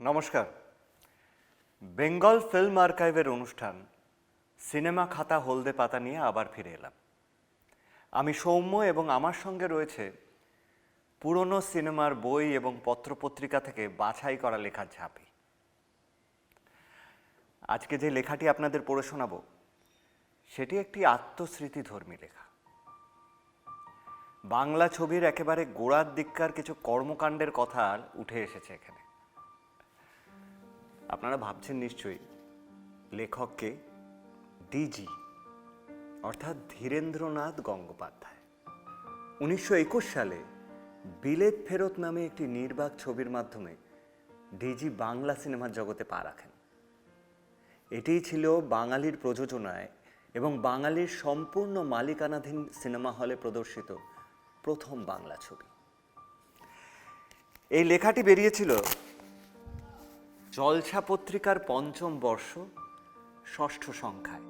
নমস্কার। বেঙ্গল ফিল্ম আর্কাইভের অনুষ্ঠান সিনেমা খাতা হলদে পাতা নিয়ে আবার ফিরে এলাম। আমি সৌম্য এবং আমার সঙ্গে রয়েছে পুরনো সিনেমার বই এবং পত্রপত্রিকা থেকে বাছাই করা লেখার ঝাঁপি। আজকে যে লেখাটি আপনাদের পড়ে শোনাব সেটি একটি আত্মস্মৃতিধর্মী লেখা। বাংলা ছবির একেবারে গোড়ার দিককার কিছু কর্মকাণ্ডের কথা উঠে এসেছে এখানে। আপনারা ভাবছেন নিশ্চয়ই লেখককে, ডিজি অর্থাৎ ধীরেন্দ্রনাথ গঙ্গোপাধ্যায়। 1921 সালে বিলেত ফেরত নামে একটি নির্বাক ছবির মাধ্যমে ডিজি বাংলা সিনেমার জগতে পা রাখেন। এটিই ছিল বাঙালির প্রযোজনায় এবং বাঙালির সম্পূর্ণ মালিকানাধীন সিনেমা হলে প্রদর্শিত প্রথম বাংলা ছবি। এই লেখাটি বেরিয়েছিল জলছা পত্রিকার ৫ম বর্ষ ৬ষ্ঠ সংখ্যায়।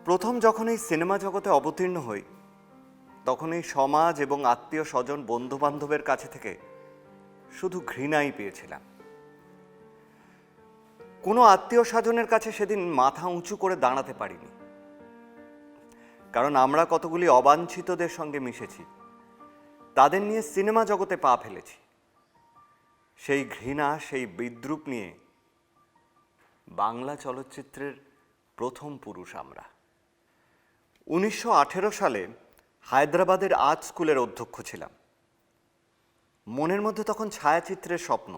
প্রথম যখন এই সিনেমা জগতে অবতীর্ণ হই তখন এই সমাজ এবং আত্মীয় স্বজন বন্ধু বান্ধবের কাছে থেকে শুধু ঘৃণাই পেয়েছিলাম। কোনো আত্মীয় স্বজনের কাছে সেদিন মাথা উঁচু করে দাঁড়াতে পারিনি, কারণ আমরা কতগুলি অবাঞ্ছিতদের সঙ্গে মিশেছি, তাদের নিয়ে সিনেমা জগতে পা ফেলেছি। সেই ঘৃণা, সেই বিদ্রূপ নিয়ে বাংলা চলচ্চিত্রের প্রথম পুরুষ আমরা। 1918 সালে হায়দ্রাবাদের আর্ট স্কুলের অধ্যক্ষ ছিলাম। মনের মধ্যে তখন ছায়াচিত্রের স্বপ্ন।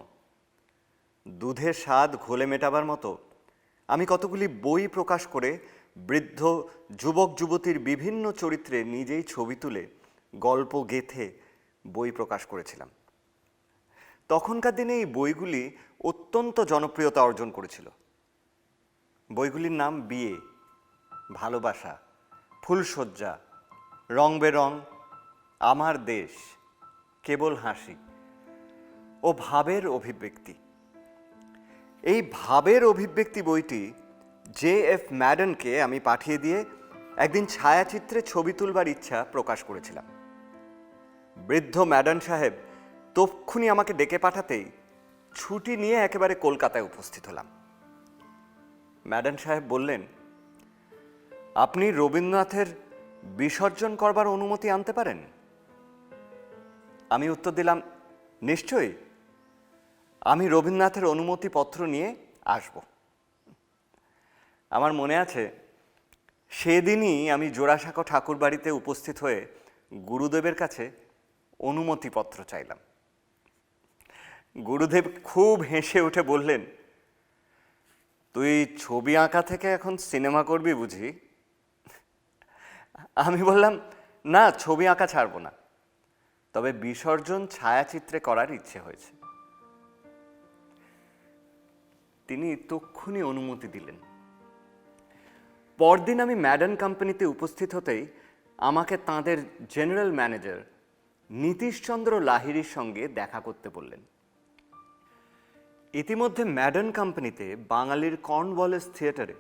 দুধের স্বাদ ঘোলে মেটাবার মতো আমি কতগুলি বই প্রকাশ করে বৃদ্ধ যুবক যুবতীর বিভিন্ন চরিত্রে নিজেই ছবি তুলে গল্প গেথে বই প্রকাশ করেছিলাম। তখনকার দিনে এই বইগুলি অত্যন্ত জনপ্রিয়তা অর্জন করেছিল। বইগুলির নাম বিয়ে, ভালোবাসা, ফুলশয্যা, রং বেরং, আমার দেশ, কেবল হাসি ও ভাবের অভিব্যক্তি। এই ভাবের অভিব্যক্তি বইটি JF ম্যাডনকে আমি পাঠিয়ে দিয়ে একদিন ছায়াচিত্রে ছবি তুলবার ইচ্ছা প্রকাশ করেছিলাম। বৃদ্ধ ম্যাডন সাহেব তক্ষুনি আমাকে ডেকে পাঠাতেই ছুটি নিয়ে একেবারে কলকাতায় উপস্থিত হলাম। ম্যাডন সাহেব বললেন, আপনি রবীন্দ্রনাথের বিসর্জন করবার অনুমতি আনতে পারেন? আমি উত্তর দিলাম, নিশ্চয়ই, আমি রবীন্দ্রনাথের অনুমতিপত্র নিয়ে আসব। আমার মনে আছে সেদিনই আমি জোড়াসাঁকো ঠাকুর বাড়িতে উপস্থিত হয়ে গুরুদেবের কাছে অনুমতিপত্র চাইলাম। গুরুদেব খুব হেসে উঠে বললেন, তুই ছবি আঁকা থেকে এখন সিনেমা করবি বুঝি? আমি বললাম, না, ছবি আঁকা ছাড়বো না, তবে বিসর্জন ছায়াচিত্রে করার ইচ্ছে হয়েছে। তিনি তক্ষুনি অনুমতি দিলেন। পরদিন আমি ম্যাডন কোম্পানিতে উপস্থিত হতেই আমাকে তাঁদের জেনারেল ম্যানেজার নীতিশচন্দ্র লাহিড়ীর সঙ্গে দেখা করতে বললেন। ইতিমধ্যে ম্যাডন কোম্পানিতে বাঙালির কর্নওয়ালিস থিয়েটারে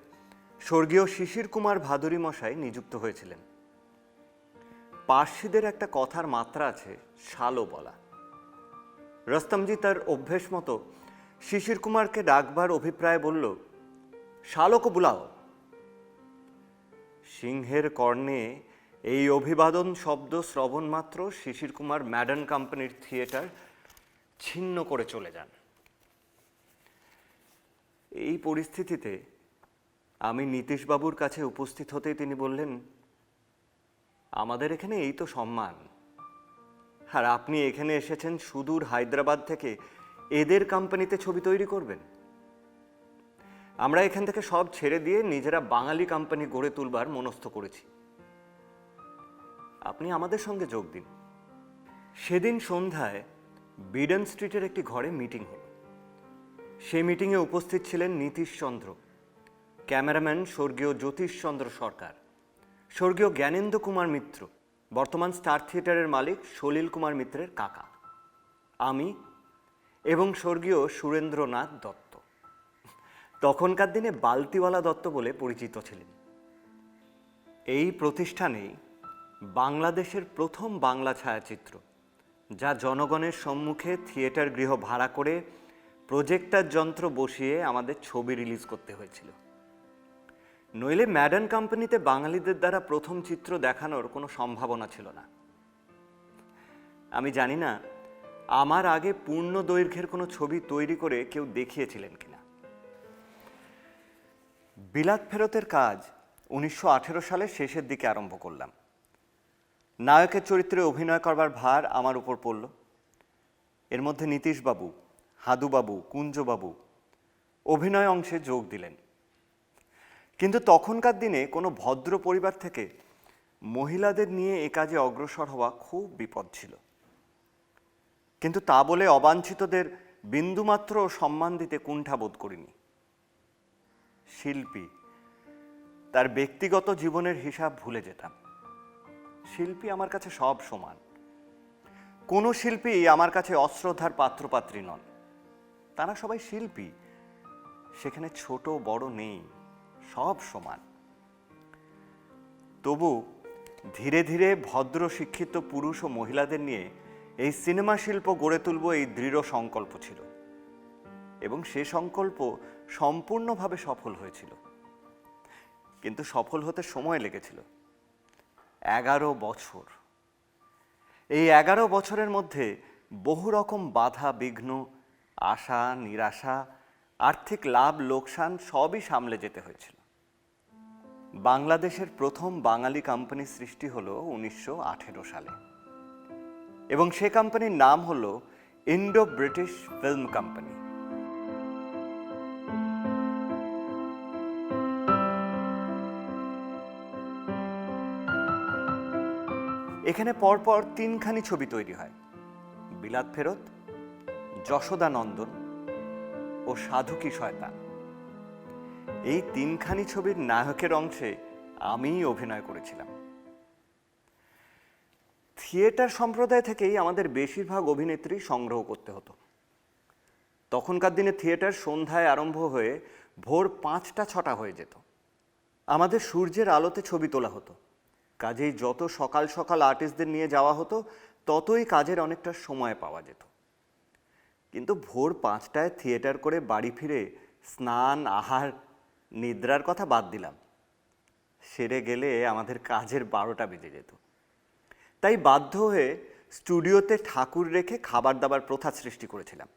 স্বর্গীয় শিশির কুমার ভাদুরী মশাই নিযুক্ত হয়েছিলেন। পার্সিদের একটা কথার মাত্রা আছে, শালো বলা। রস্তমজি তার অভ্যেস মতো শিশির কুমারকে ডাকবার অভিপ্রায় বলল, শালোকে বুলাও। সিংহের কর্ণে এই অভিবাদন শব্দ শ্রবণ মাত্র শিশির কুমার ম্যাডন কোম্পানির থিয়েটার ছিন্ন করে চলে যান। এই পরিস্থিতিতে আমি নীতিশবাবুর কাছে উপস্থিত হতেই তিনি বললেন, আমাদের এখানে এই তো সম্মান, আর আপনি এখানে এসেছেন সুদূর হায়দ্রাবাদ থেকে এদের কোম্পানিতে ছবি তৈরি করবেন। আমরা এখান থেকে সব ছেড়ে দিয়ে নিজেরা বাঙালি কোম্পানি গড়ে তুলবার মনস্থ করেছি, আপনি আমাদের সঙ্গে যোগ দিন। সেদিন সন্ধ্যায় বিডন স্ট্রিটের একটি ঘরে মিটিং হল। সেই মিটিংয়ে উপস্থিত ছিলেন নীতিশচন্দ্র, ক্যামেরাম্যান স্বর্গীয় জ্যোতিষচন্দ্র সরকার, স্বর্গীয় জ্ঞানেন্দ্র কুমার মিত্র, বর্তমান স্টার থিয়েটারের মালিক সলিল কুমার মিত্রের কাকা, আমি এবং স্বর্গীয় সুরেন্দ্রনাথ দত্ত। তখনকার দিনে বালতিওয়ালা দত্ত বলে পরিচিত ছিলেন। এই প্রতিষ্ঠানেই বাংলাদেশের প্রথম বাংলা ছায়াচিত্র, যা জনগণের সম্মুখে থিয়েটার গৃহ ভাড়া করে প্রজেক্টর যন্ত্র বসিয়ে আমাদের ছবি রিলিজ করতে হয়েছিল। নইলে ম্যাডান কোম্পানিতে বাঙালিদের দ্বারা প্রথম চিত্র দেখানোর কোনো সম্ভাবনা ছিল না। আমি জানি না আমার আগে পূর্ণ দৈর্ঘ্যের কোনো ছবি তৈরি করে কেউ দেখিয়েছিলেন কিনা। বিলাত ফেরতের কাজ 1918 সালের শেষের দিকে আরম্ভ করলাম। নায়কের চরিত্রে অভিনয় করবার ভার আমার উপর পড়ল। এর মধ্যে নীতিশবাবু, হাদুবাবু, কুঞ্জবাবু অভিনয় অংশে যোগ দিলেন। কিন্তু তখনকার দিনে কোনো ভদ্র পরিবার থেকে মহিলাদের নিয়ে এ কাজে অগ্রসর হওয়া খুব বিপদ ছিল। কিন্তু তা বলে অবাঞ্ছিতদের বিন্দুমাত্র সম্মান দিতে কুণ্ঠা বোধ করিনি। শিল্পী, তার ব্যক্তিগত জীবনের হিসাব ভুলে যেতাম। শিল্পী আমার কাছে সব সমান। কোনো শিল্পী আমার কাছে অশ্রদ্ধার পাত্রপাত্রী নন। তারা সবাই শিল্পী, সেখানে ছোট বড় নেই, সব সমান। তবু ধীরে ধীরে ভদ্র শিক্ষিত পুরুষ ও মহিলাদের নিয়ে এই সিনেমা শিল্প গড়ে তুলব, এই দৃঢ় সংকল্প ছিল, এবং সে সংকল্প সম্পূর্ণভাবে সফল হয়েছিল। কিন্তু সফল হতে সময় লেগেছিল 11 বছর। এই 11 বছরের মধ্যে বহু রকম বাধা বিঘ্ন, আশা নিরাশা, আর্থিক লাভ লোকসান সবই সামলে যেতে হয়েছিল। বাংলাদেশের প্রথম বাঙালি কোম্পানি সৃষ্টি হলো 1918 সালে, এবং সে কোম্পানির নাম হলো ইন্ডো ব্রিটিশ ফিল্ম কোম্পানি। এখানে পরপর 3খানি ছবি তৈরি হয়: বিলাত ফেরত, যশোদানন্দন ও সাধু কি শয়তান। এই 3খানি ছবির নায়কের অংশে আমিই অভিনয় করেছিলাম। থিয়েটার সম্প্রদায় থেকেই আমাদের বেশিরভাগ অভিনেত্রী সংগ্রহ করতে হতো। তখনকার দিনে থিয়েটার সন্ধ্যায় আরম্ভ হয়ে ভোর 5টা-6টা হয়ে যেত। আমাদের সূর্যের আলোতে ছবি তোলা হতো, কাজেই যত সকাল সকাল আর্টিস্টদের নিয়ে যাওয়া হতো ততই কাজের অনেকটা সময় পাওয়া যেত। কিন্তু ভোর 5টায় থিয়েটার করে বাড়ি ফিরে স্নান, আহার, নিদ্রার কথা বাদ দিলাম, সেরে গেলে আমাদের কাজের 12টা বেজে যেত। তাই বাধ্য হয়ে স্টুডিওতে ঠাকুর রেখে খাবার দাবার প্রথা সৃষ্টি করেছিলাম।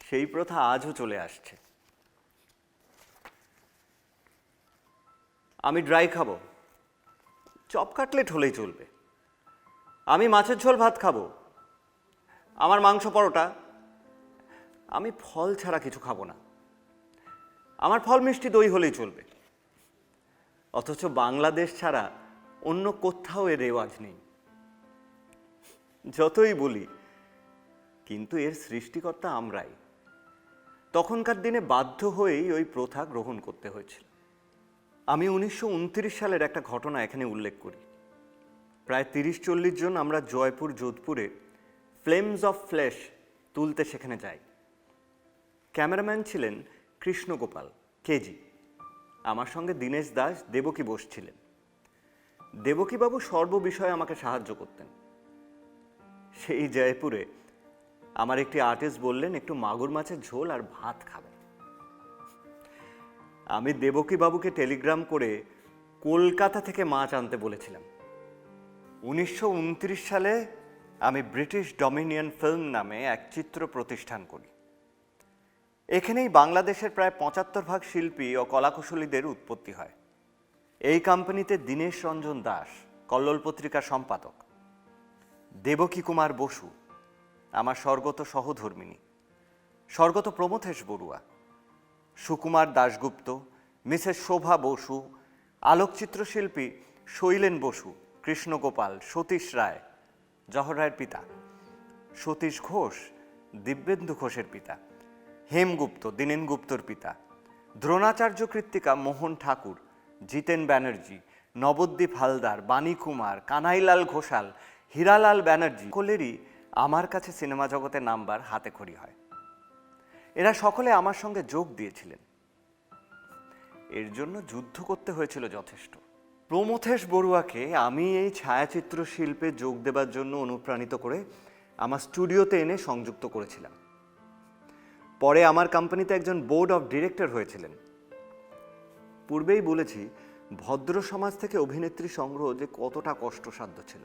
সেই প্রথা আজও চলে আসছে। আমি ড্রাই খাবো, চপ কাটলেট হলেই চলবে। আমি মাছের ঝোল ভাত খাবো, আমার মাংস পরোটা। আমি ফল ছাড়া কিছু খাবো না, আমার ফল মিষ্টি দই হলেই চলবে। অথচ বাংলাদেশ ছাড়া অন্য কোথাও এর রেওয়াজ নেই। যতই বলি, কিন্তু এর সৃষ্টিকর্তা আমরাই। তখনকার দিনে বাধ্য হয়েই ওই প্রথা গ্রহণ করতে হয়েছিল। আমি 1929 সালের একটা ঘটনা এখানে উল্লেখ করি। প্রায় 30-40 জন আমরা জয়পুর যোধপুরে ফ্লেমস অফ ফ্লেশ তুলতে সেখানে যাই। ক্যামেরাম্যান ছিলেন কৃষ্ণগোপাল কেজি। আমার সঙ্গে দীনেশ দাস, দেবকী বোস ছিলেন। দেবকীবাবু সর্ববিষয়ে আমাকে সাহায্য করতেন। সেই জয়পুরে আমার একটি আর্টিস্ট বললেন একটু মাগুর মাছের ঝোল আর ভাত খাবেন। আমি দেবকীবাবুকে টেলিগ্রাম করে কলকাতা থেকে মাছ আনতে বলেছিলাম। 1929 সালে আমি ব্রিটিশ ডমিনিয়ন ফিল্ম নামে এক চিত্র প্রতিষ্ঠান করি। এখানেই বাংলাদেশের প্রায় 75% শিল্পী ও কলাকুশলীদের উৎপত্তি হয়। এই কোম্পানিতে দীনেশ রঞ্জন দাস কল্লোল পত্রিকার সম্পাদক, দেবকী কুমার বসু আমার স্বর্গত সহধর্মিণী, স্বর্গত প্রমথেশ বড়ুয়া, সুকুমার দাশগুপ্ত, মিসেস শোভা বসু, আলোকচিত্র শিল্পী শৈলেন বসু, কৃষ্ণগোপাল, সতীশ রায়, জহর রায়ের পিতা, সতীশ ঘোষ, দিব্যেন্দু ঘোষের পিতা, হেমগুপ্ত, দীনেন গুপ্তর পিতা, দ্রোণাচার্য কৃত্তিকা মোহন ঠাকুর, জিতেন ব্যানার্জি, নবদ্বীপ হালদার, বাণী কুমার, কানাইলাল ঘোষাল, হীরালাল ব্যানার্জি সকলেরই আমার কাছে সিনেমা জগতের নাম্বার হাতে খড়ি হয়। এরা সকলে আমার সঙ্গে যোগ দিয়েছিলেন। এর জন্য যুদ্ধ করতে হয়েছিল যথেষ্ট। প্রমথেশ বড়ুয়াকে আমি এই ছায়াচিত্র শিল্পে যোগ দেবার জন্য অনুপ্রাণিত করে আমার স্টুডিওতে এনে সংযুক্ত করেছিলাম। পরে আমার কোম্পানিতে একজন বোর্ড অফ ডিরেক্টর হয়েছিলেন। পূর্বেই বলেছি ভদ্র সমাজ থেকে অভিনেত্রী সংগ্রহ যে কতটা কষ্টসাধ্য ছিল।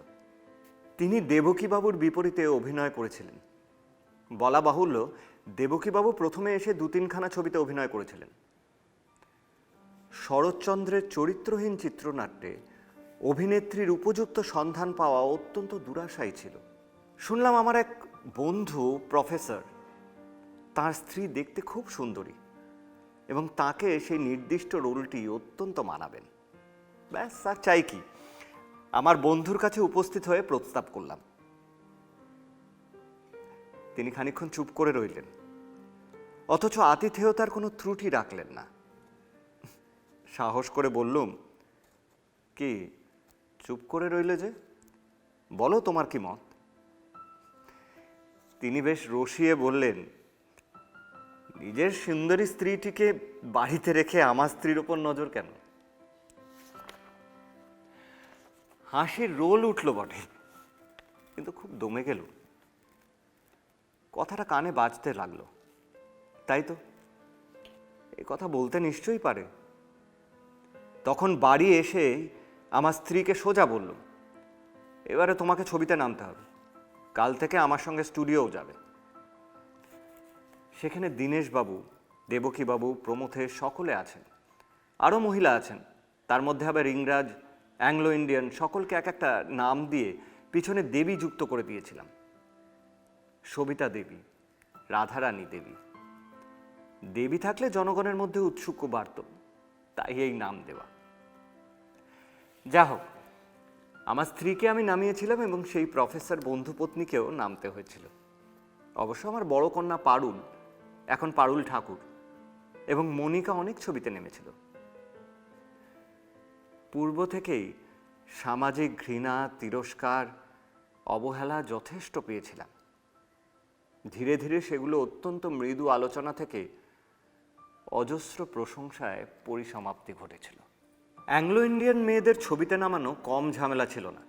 তিনি দেবকীবাবুর বিপরীতে অভিনয় করেছিলেন। বলা বাহুল্য, দেবকীবাবু প্রথমে এসে 2-3খানা ছবিতে অভিনয় করেছিলেন। শরৎচন্দ্রের চরিত্রহীন চিত্রনাট্যে অভিনেত্রীর উপযুক্ত সন্ধান পাওয়া অত্যন্ত দুরাশাই ছিল। শুনলাম আমার এক বন্ধু প্রফেসর, তার স্ত্রী দেখতে খুব সুন্দরী এবং তাকে সেই নির্দিষ্ট রোলটি অত্যন্ত মানাবেন। ব্যাস, আর চাই কি? আমার বন্ধুর কাছে উপস্থিত হয়ে প্রস্তাব করলাম। তিনি খানিকক্ষণ চুপ করে রইলেন, অথচ আতিথেয়তার কোনো ত্রুটি রাখলেন না। সাহস করে বললুম, কি চুপ করে রইলে যে? বলো তোমার কি মত? তিনি বেশ রসিয়ে বললেন, নিজের সুন্দরী স্ত্রীটিকে বাড়িতে রেখে আমার স্ত্রীর ওপর নজর কেন? হাসির রোল উঠল বটে, কিন্তু খুব দমে গেল। কথাটা কানে বাজতে লাগলো। তাই তো, এই কথা বলতে নিশ্চয়ই পারে। তখন বাড়ি এসে আমার স্ত্রীকে সোজা বলল, এবারে তোমাকে ছবিতে নামতে হবে, কাল থেকে আমার সঙ্গে স্টুডিওও যাবে। সেখানে দীনেশবাবু, দেবকীবাবু, প্রমথেশ সকলে আছেন, আরও মহিলা আছেন। তার মধ্যে আবার ইংরাজ, অ্যাংলো ইন্ডিয়ান সকলকে এক একটা নাম দিয়ে পিছনে দেবী যুক্ত করে দিয়েছিলাম। সবিতা দেবী, রাধারানী দেবী। দেবী থাকলে জনগণের মধ্যে উৎসুক বাড়ত, তাই এই নাম দেওয়া। যা হোক, আমার স্ত্রীকে আমি নামিয়েছিলাম এবং সেই প্রফেসর বন্ধুপত্নীকেও নামতে হয়েছিল। অবশ্য আমার বড় কন্যা পারুল, এখন পারুল ঠাকুর, এবং মনিকা অনেক ছবিতে নেমেছিল। পূর্ব থেকেই সামাজিক ঘৃণা, তিরস্কার, অবহেলা যথেষ্ট পেয়েছিলাম। ধীরে ধীরে সেগুলো অত্যন্ত মৃদু আলোচনা থেকে অজস্র প্রশংসায় পরিসমাপ্তি ঘটেছিল। অ্যাংলো ইন্ডিয়ান মেয়েদের ছবিতে নামানো কম ঝামেলা ছিল না।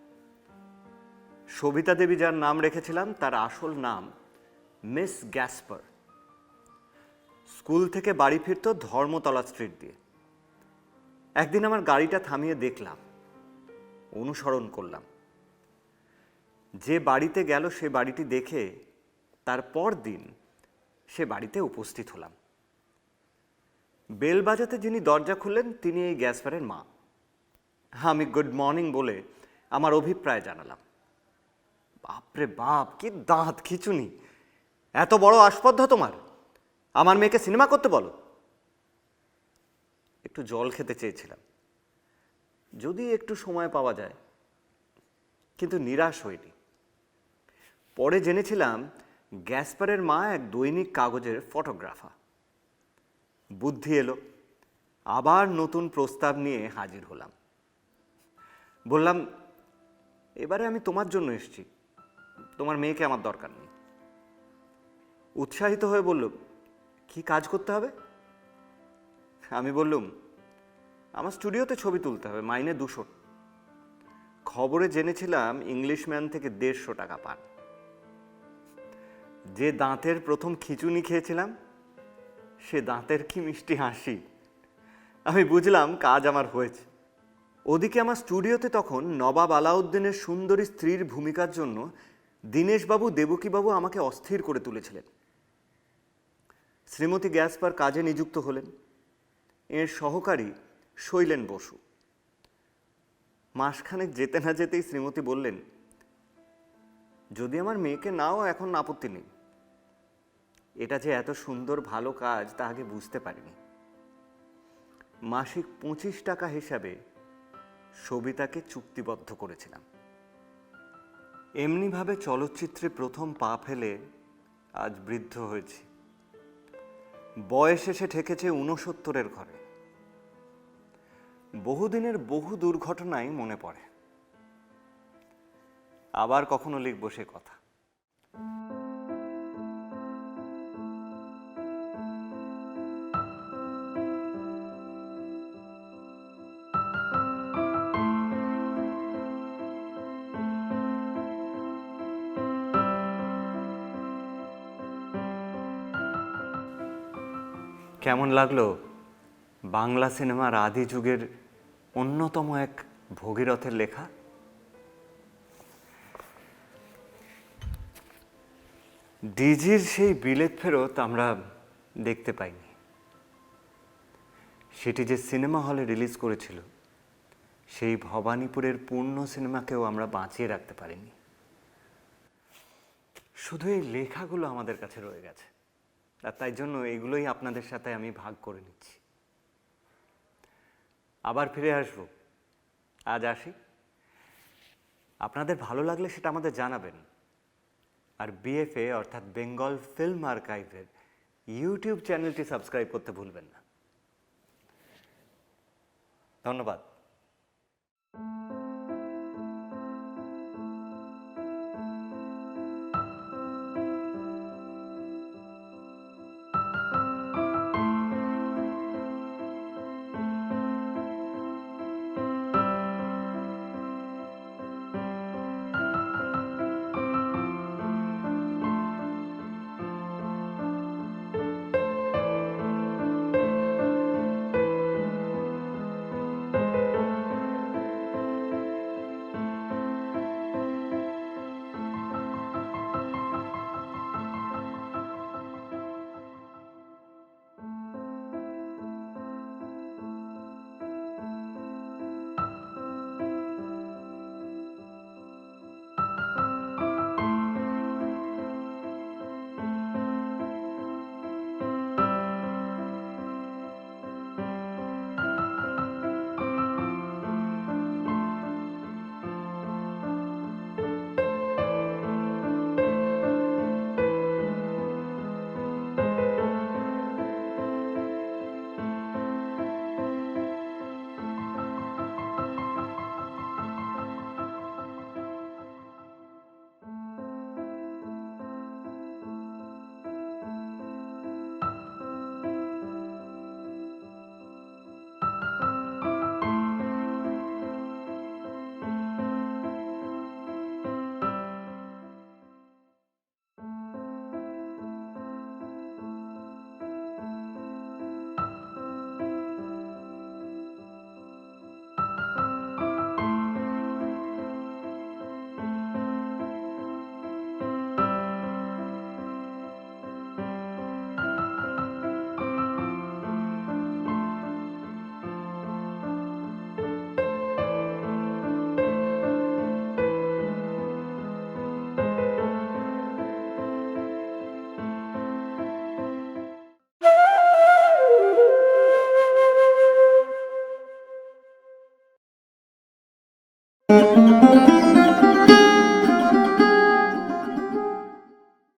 সবিতা দেবী যার নাম রেখেছিলাম তার আসল নাম মিস গ্যাসপার। স্কুল থেকে বাড়ি ফিরত ধর্মতলা স্ট্রিট দিয়ে। একদিন আমার গাড়িটা থামিয়ে দেখলাম, অনুসরণ করলাম। যে বাড়িতে গেল সে বাড়িটি দেখে তারপর দিন সে বাড়িতে উপস্থিত হলাম। বেল বাজাতে যিনি দরজা খুললেন তিনি এই গ্যাসপারের মা। আমি গুড মর্নিং বলে আমার অভিপ্রায় জানালাম। বাপরে বাপ, কি দাঁত খিচুনি! এত বড় আস্পর্ধা তোমার! আমার মেয়েকে সিনেমা করতে বলো। একটু জল খেতে চেয়েছিলাম, যদি একটু সময় পাওয়া যায়, কিন্তু নিরাশ হইনি। পরে জেনেছিলাম গ্যাসপারের মা এক দৈনিক কাগজের ফটোগ্রাফার। বুদ্ধি এলো, আবার নতুন প্রস্তাব নিয়ে হাজির হলাম। বললাম, এবারে আমি তোমার জন্য এসেছি, তোমার মেয়েকে আমার দরকার নেই। উৎসাহিত হয়ে বলল, কি কাজ করতে হবে? আমি বললুম, আমার স্টুডিওতে ছবি তুলতে হবে, মাইনে 200। খবরে জেনেছিলাম ইংলিশম্যান থেকে 150 টাকা পান। যে দাঁতের প্রথম খিচুনি খেয়েছিলাম সে দাঁতের কি মিষ্টি হাসি! আমি বুঝলাম কাজ আমার হয়েছে। ওদিকে আমার স্টুডিওতে তখন নবাব আলাউদ্দিনের সুন্দরী স্ত্রীর ভূমিকার জন্য দীনেশবাবু, দেবকীবাবু আমাকে অস্থির করে তুলেছিলেন। শ্রীমতী গ্যাসপার কাজে নিযুক্ত হলেন। এর সহকারী শৈলেন বসু। মাসখানেক যেতে না যেতেই শ্রীমতী বললেন, যদি আমার মেয়েকে নাও এখন আপত্তি নেই। এটা যে এত সুন্দর ভালো কাজ তা আগে বুঝতে পারিনি। মাসিক 25 টাকা হিসাবে সবিতাকে চুক্তিবদ্ধ করেছিলাম। এমনিভাবে চলচ্চিত্রে প্রথম পা ফেলে আজ বৃদ্ধ হয়েছি। বয়স এসে ঠেকেছে 69-এর ঘরে। বহুদিনের বহু দুর্ঘটনাই মনে পড়ে। আবার কখনো লিখব সে কথা। কেমন লাগলো বাংলা সিনেমার আদি যুগের অন্যতম এক ভগীরথের লেখা? ডিজির সেই বিলেত ফেরত আমরা দেখতে পাইনি। সেটি যে সিনেমা হলে রিলিজ করেছিল, সেই ভবানীপুরের পূর্ণ সিনেমাকেও আমরা বাঁচিয়ে রাখতে পারিনি। শুধু এই লেখাগুলো আমাদের কাছে রয়ে গেছে, আর তাই জন্য এগুলোই আপনাদের সাথে আমি ভাগ করে নিচ্ছি। আবার ফিরে আসবো। আজ আসি। আপনাদের ভালো লাগলে সেটা আমাদের জানাবেন। আর বিএফএ অর্থাৎ বেঙ্গল ফিল্ম আর্কাইভের ইউটিউব চ্যানেলটি সাবস্ক্রাইব করতে ভুলবেন না। ধন্যবাদ।